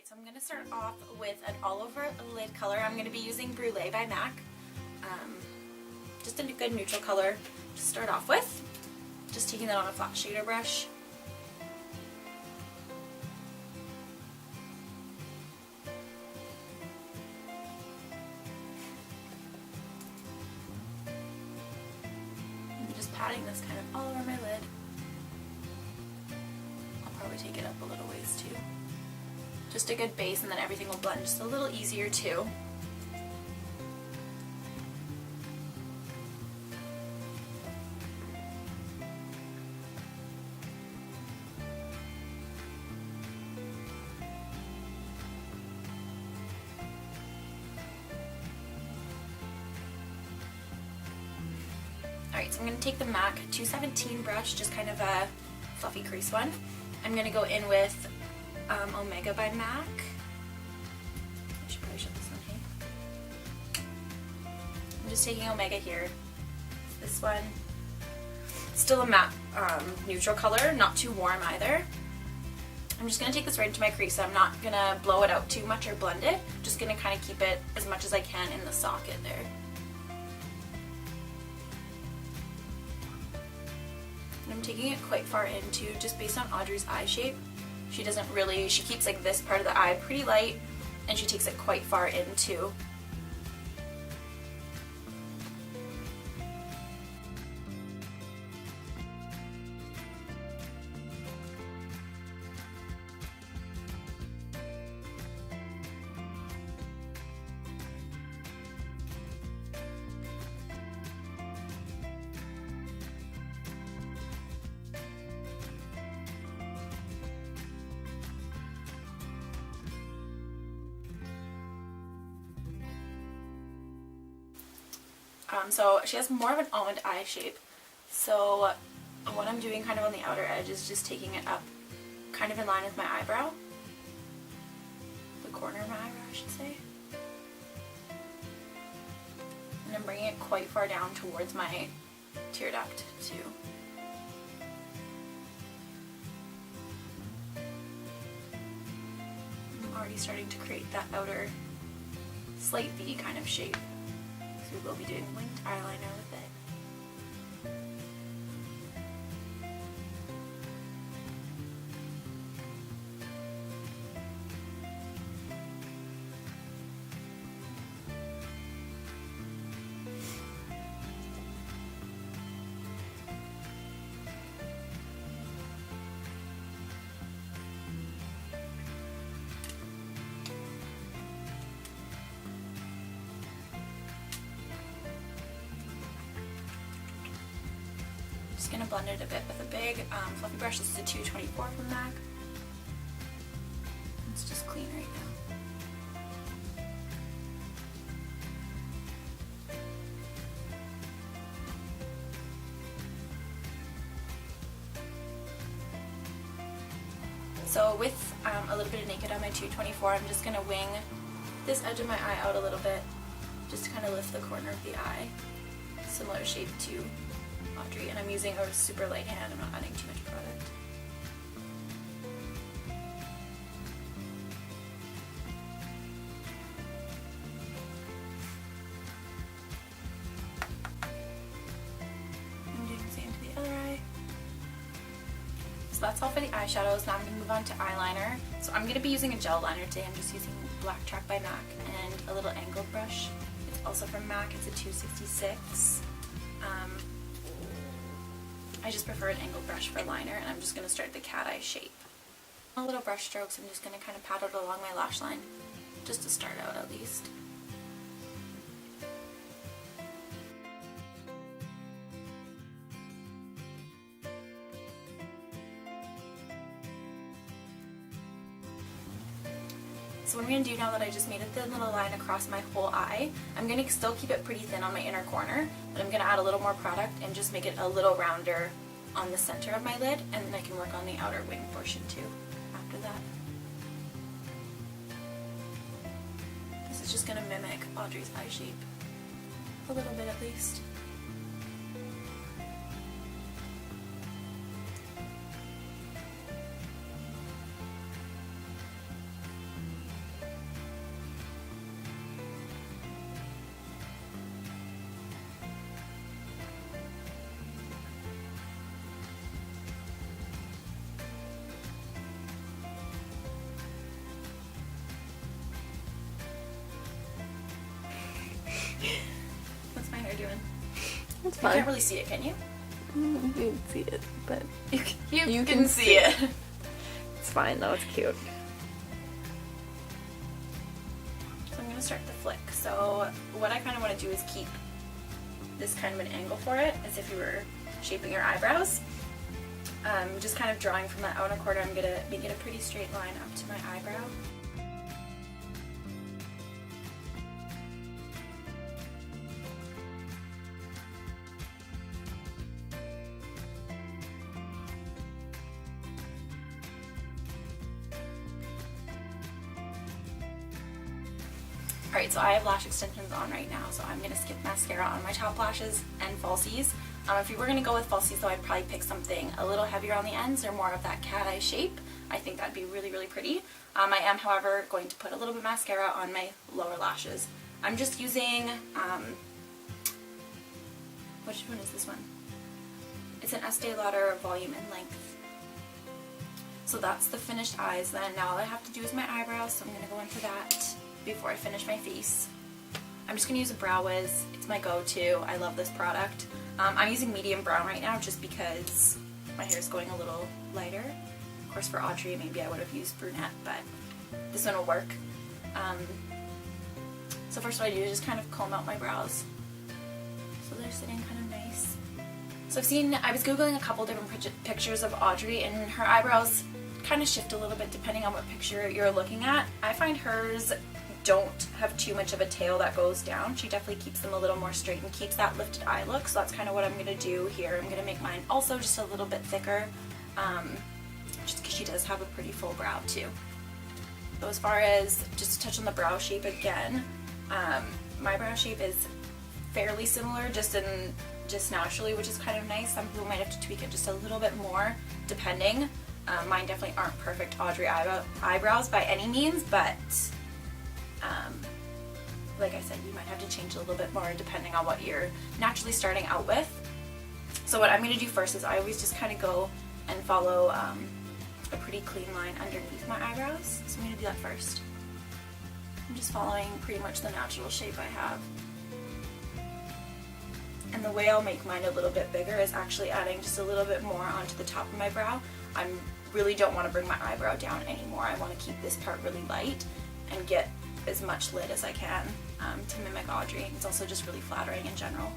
Alright, so I'm going to start off with an all-over lid color. I'm going to be using Brule by MAC. Just a good neutral color to start off with. Just taking that on a flat shader brush. And just patting this kind of all over my lid. I'll probably take it up a little ways too. Just a good base, and then everything will blend just a little easier too. Alright, so I'm going to take the MAC 217 brush, just kind of a fluffy crease one. I'm going to go in with Omega by MAC. I should probably show this one here. I'm just taking Omega here. This one. Still a matte neutral color, not too warm either. I'm just going to take this right into my crease. I'm not going to blow it out too much or blend it. Just going to kind of keep it as much as I can in the socket there. And I'm taking it quite far into, just based on Audrey's eye shape. She doesn't really, she keeps like this part of the eye pretty light, and she takes it quite far into. So she has more of an almond eye shape, so what I'm doing kind of on the outer edge is just taking it up kind of in line with my eyebrow, the corner of my eyebrow I should say, and I'm bringing it quite far down towards my tear duct too. I'm already starting to create that outer slight V kind of shape. We will be doing winged eyeliner with it. Just going to blend it a bit with a big fluffy brush. This is a 224 from MAC. It's just clean right now. So with a little bit of Naked on my 224, I'm just going to wing this edge of my eye out a little bit, just to kind of lift the corner of the eye. Similar shape to Audrey, and I'm using a super light hand. I'm not adding too much product. I'm doing the same to the other eye. So that's all for the eyeshadows. Now I'm going to move on to eyeliner. So I'm going to be using a gel liner today. I'm just using Blacktrack by MAC and a little angled brush. It's also from MAC. It's a 266. I just prefer an angled brush for liner, and I'm just going to start the cat eye shape. Little brush strokes, I'm just going to kind of pat it along my lash line, just to start out at least. So what I'm going to do now that I just made a thin little line across my whole eye, I'm going to still keep it pretty thin on my inner corner, but I'm going to add a little more product and just make it a little rounder on the center of my lid, and then I can work on the outer wing portion too after that. This is just going to mimic Audrey's eye shape, a little bit at least. you're doing. It's You fine. can't really see it, can you? You can see it, but You can see it. It's fine though, it's cute. So I'm going to start the flick. So what I kind of want to do is keep this kind of an angle for it, as if you were shaping your eyebrows. Just kind of drawing from that outer corner, I'm going to make it a pretty straight line up to my eyebrow. Alright, so I have lash extensions on right now, so I'm going to skip mascara on my top lashes and falsies. If you were going to go with falsies though, I'd probably pick something a little heavier on the ends or more of that cat eye shape. I think that'd be really, really pretty. I am, however, going to put a little bit of mascara on my lower lashes. I'm just using, which one is this one? It's an Estee Lauder Volume and Length. So that's the finished eyes then. Now all I have to do is my eyebrows, so I'm going to go in for that before I finish my face. I'm just going to use a Brow Wiz. It's my go-to. I love this product. I'm using medium brown right now just because my hair is going a little lighter. Of course for Audrey maybe I would have used brunette, but this one will work. So first what I do is just kind of comb out my brows so they're sitting kind of nice. So I was googling a couple different pictures of Audrey, and her eyebrows kind of shift a little bit depending on what picture you're looking at. I find hers don't have too much of a tail that goes down. She definitely keeps them a little more straight and keeps that lifted eye look, so that's kind of what I'm going to do here. I'm going to make mine also just a little bit thicker, just because she does have a pretty full brow too. So as far as just to touch on the brow shape again, my brow shape is fairly similar just naturally, which is kind of nice. Some people might have to tweak it just a little bit more depending. Mine definitely aren't perfect Audrey eyebrows by any means, but like I said, you might have to change a little bit more depending on what you're naturally starting out with. So what I'm going to do first is I always just kind of go and follow a pretty clean line underneath my eyebrows. So I'm going to do that first. I'm just following pretty much the natural shape I have. And the way I'll make mine a little bit bigger is actually adding just a little bit more onto the top of my brow. I really don't want to bring my eyebrow down anymore. I want to keep this part really light and get as much lid as I can to mimic Audrey. It's also just really flattering in general.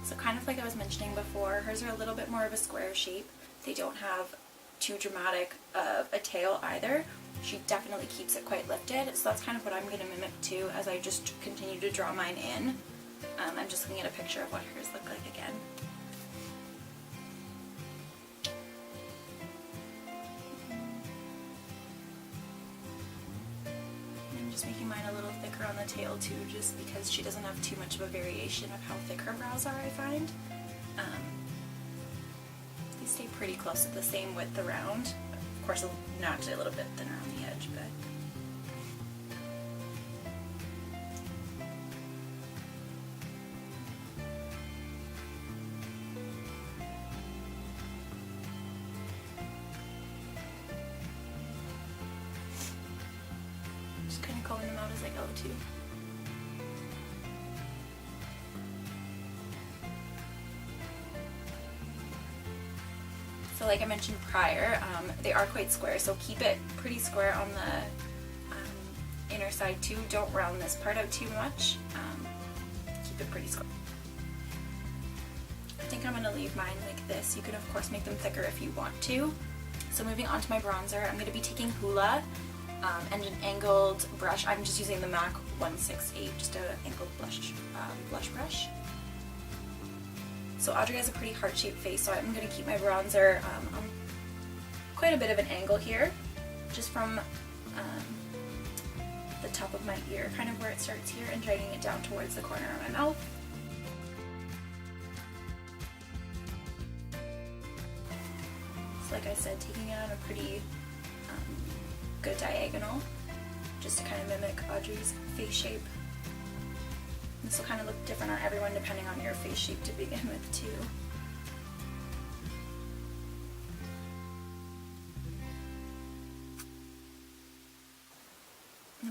So kind of like I was mentioning before, hers are a little bit more of a square shape. They don't have too dramatic of a tail either. She definitely keeps it quite lifted, so that's kind of what I'm going to mimic too as I just continue to draw mine in. I'm just looking at a picture of what hers look like again. I'm just making mine a little thicker on the tail too, just because she doesn't have too much of a variation of how thick her brows are, I find. They stay pretty close to the same width around. Of course, naturally a little bit thinner on the edge, but just kind of combing them out as I go too. So like I mentioned prior, they are quite square, so keep it pretty square on the inner side too. Don't round this part out too much. Keep it pretty square. I think I'm going to leave mine like this. You can of course make them thicker if you want to. So moving on to my bronzer, I'm going to be taking Hoola and an angled brush. I'm just using the MAC 168, just an angled blush brush. So Audrey has a pretty heart-shaped face, so I'm going to keep my bronzer on quite a bit of an angle here, just from the top of my ear, kind of where it starts here, and dragging it down towards the corner of my mouth. So like I said, taking it on a pretty good diagonal, just to kind of mimic Audrey's face shape. This will kind of look different on everyone depending on your face shape to begin with too.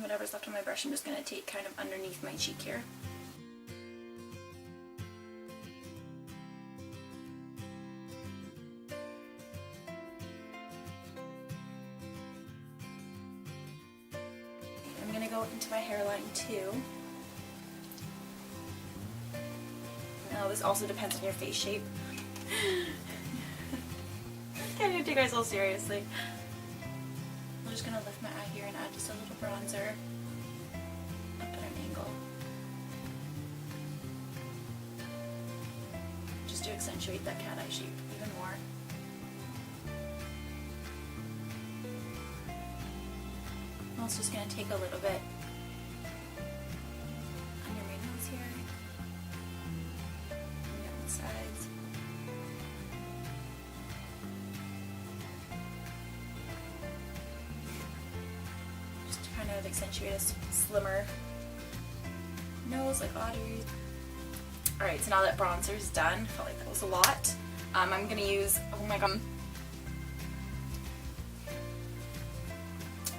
And whatever's left on my brush, I'm just going to take kind of underneath my cheek here. I'm going to go into my hairline too. Now this also depends on your face shape. Can't even take myself seriously. I'm just going to lift my eye here and add just a little bronzer up at an angle. Just to accentuate that cat eye shape even more. I'm also just going to take a little bit under my nose here, and down the sides. Just to kind of accentuate a slimmer nose like Audrey. Alright, so now that bronzer's done, I felt like that was a lot. I'm going to use, oh my god,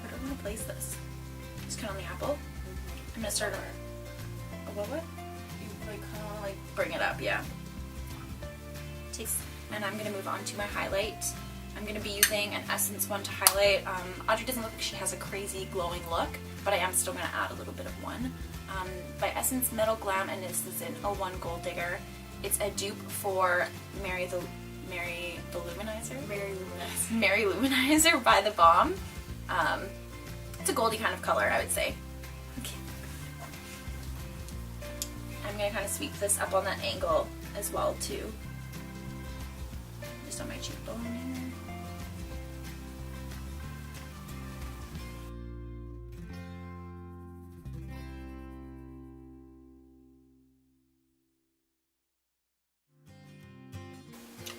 where do I want to place this? Just kind of on the apple. I'm going to start what? You like kind of like bring it up, yeah. And I'm going to move on to my highlight. I'm going to be using an Essence one to highlight. Audrey doesn't look like she has a crazy glowing look, but I am still going to add a little bit of one. By Essence Metal Glam, and this is in 01 Gold Digger. It's a dupe for Mary Luminizer by The Balm. It's a goldy kind of color, I would say. Okay. I'm going to kind of sweep this up on that angle as well too. Just on my cheekbone here.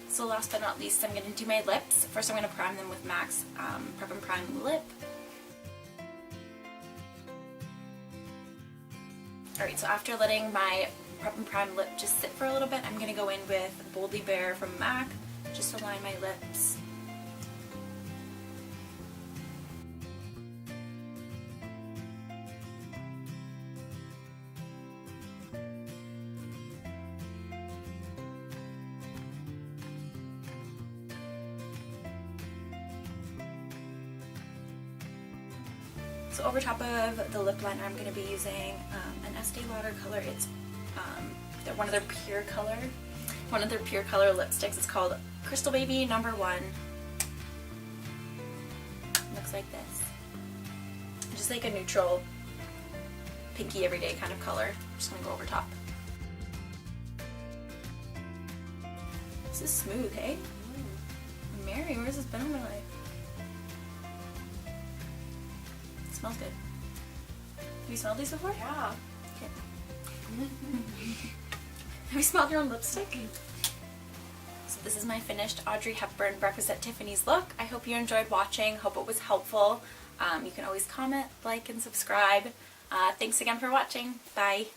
So last but not least, I'm going to do my lips. First I'm going to prime them with MAC's Prep and Prime Lip. Alright, so after letting my Prep and Prime lip just sit for a little bit, I'm going to go in with Boldly Bare from MAC, just to line my lips. So over top of the lip liner, I'm going to be using an Estee Lauder color. It's one of their pure color lipsticks. It's called Crystal Baby No. 1. Looks like this. Just like a neutral, pinky everyday kind of color. I'm just going to go over top. This is smooth, hey? Mary, where's this been in my life? Smells good. Have you smelled these before? Yeah. Okay. Have you smelled your own lipstick? So this is my finished Audrey Hepburn Breakfast at Tiffany's look. I hope you enjoyed watching. Hope it was helpful. You can always comment, like, and subscribe. Thanks again for watching. Bye.